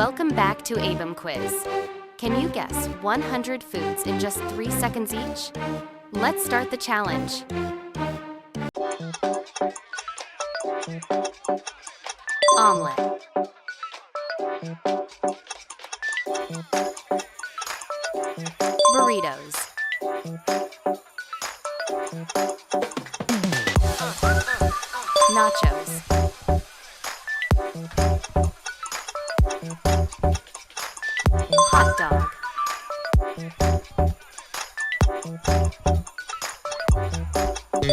Welcome back to Abem Quiz. Can you guess 100 foods in just 3 seconds each? Let's start the challenge. Omelette. Burritos. Nachos. Hot dog.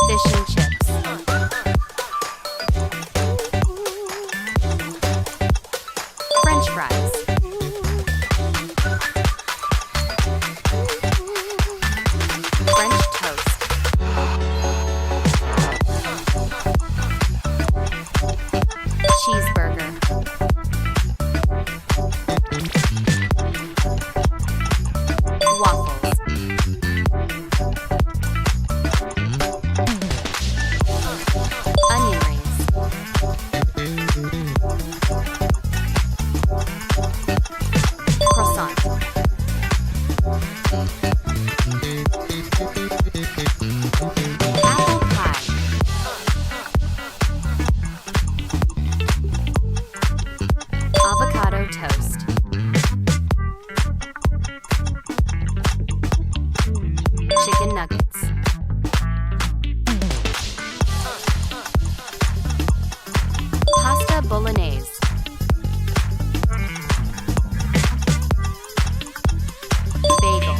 Fish and chips. French fries. French toast. Cheeseburger. Waffles. Onion rings. Croissant. Apple pie. Avocado toast. Chicken nuggets. Pasta bolognese. Bagel.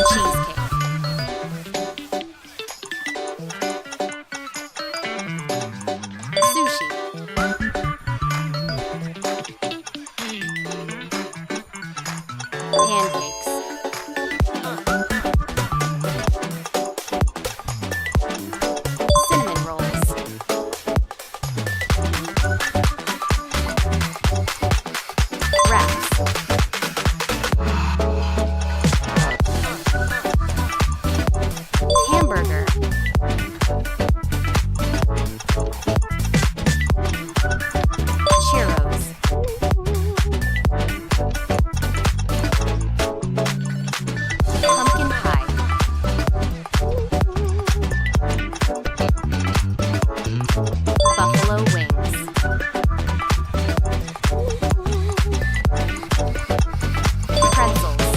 Cheesecake. Sushi. Pancakes. Cinnamon rolls. Wraps. Hamburger. Churros. Pumpkin pie. Buffalo wings. Pretzels.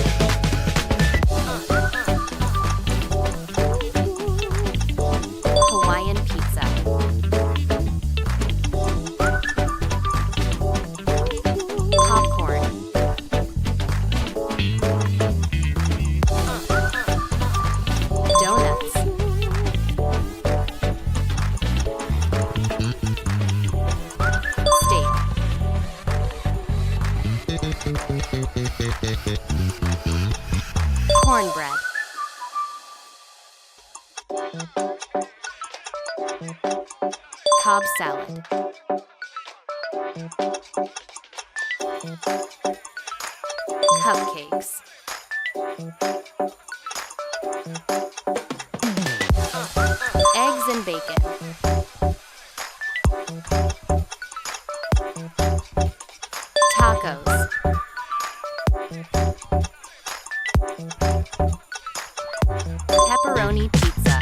Hawaiian pizza. Popcorn. Donuts. Steak. Cornbread. Cobb salad. Cupcakes. Eggs and bacon. Tacos. Pepperoni pizza.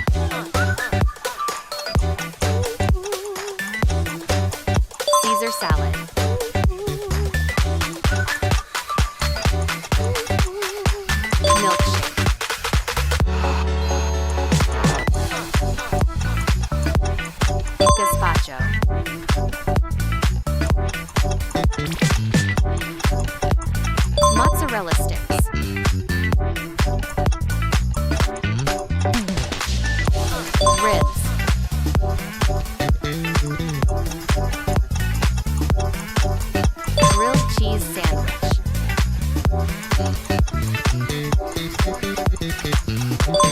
Caesar salad. Milkshake. Gazpacho. Mozzarella sticks. Ribs. Grilled cheese sandwich.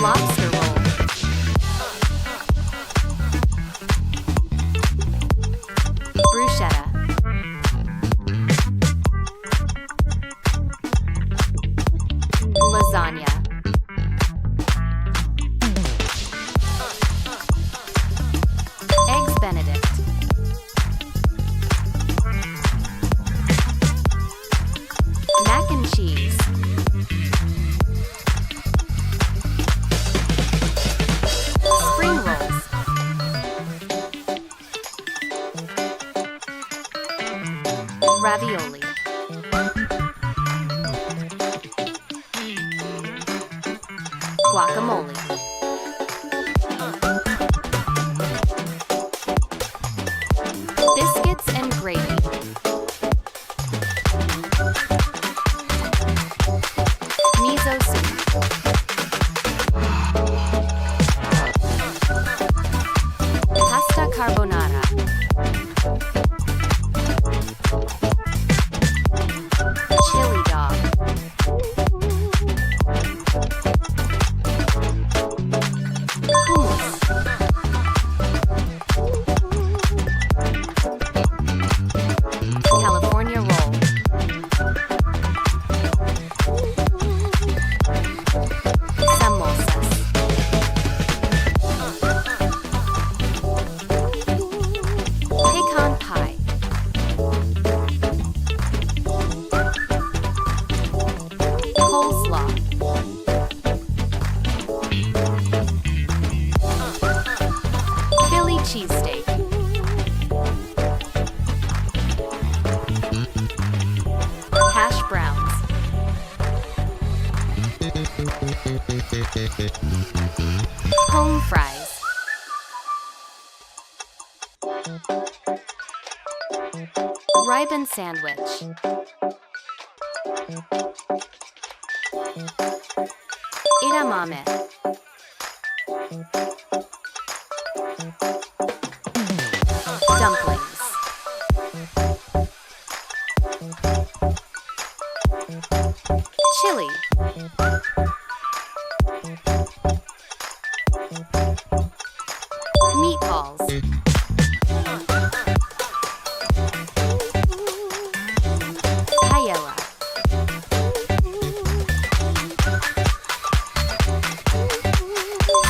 Lobster roll. Ravioli. Guacamole. Biscuits and gravy. Miso soup. Pasta carbonara. Chili dog. Hummus. California roll. Samosas. Pecan pie. Coleslaw. Philly cheesesteak. Hash browns. Home fries. Ribbon sandwich. Edamame. Dumplings. Chili. Meatballs. Paella.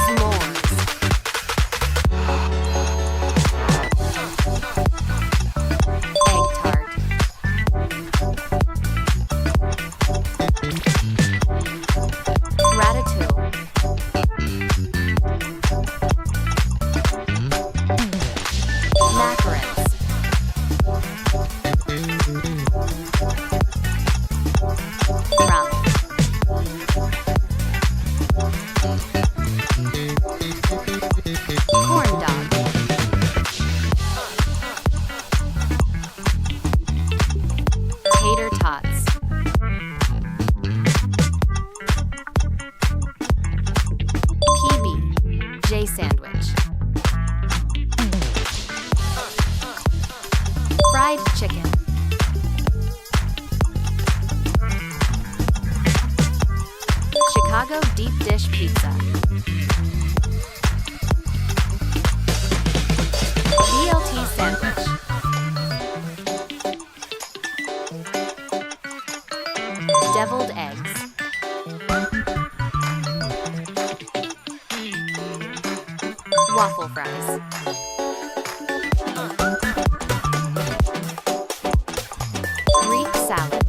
S'mores. Egg tart. Ratatouille. Macarons. Ramen. Corn dog. Tater tots. PB. J sandwich. Fried chicken. Chicago deep dish pizza. BLT sandwich. Deviled eggs. Waffle fries. Greek salad.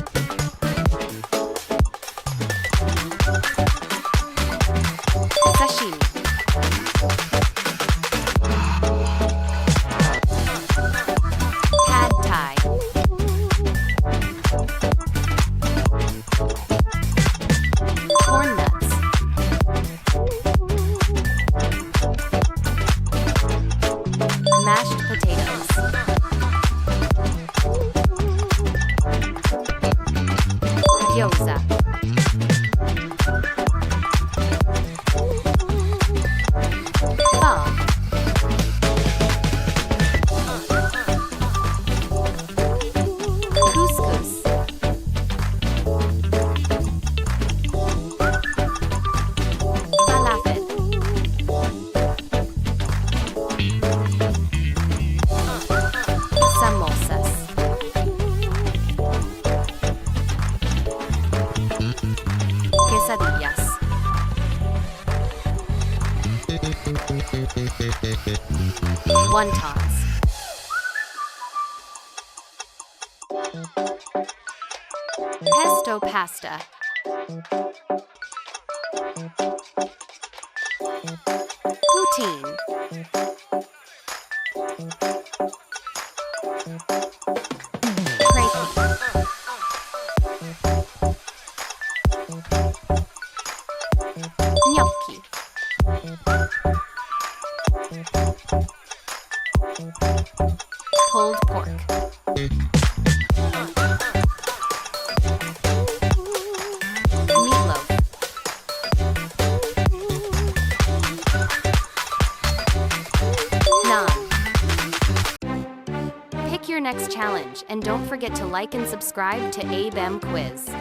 Sashimi. Pad thai. Corn nuts. Mashed potatoes. Gyoza. Pho. Couscous. Falafel. Samosas. Quesadillas. Wontons. Pesto pasta. Poutine. Crepes. turkey. Pulled pork. Meatloaf. Naan. Pick your next challenge and don't forget to like and subscribe to Abem Quiz.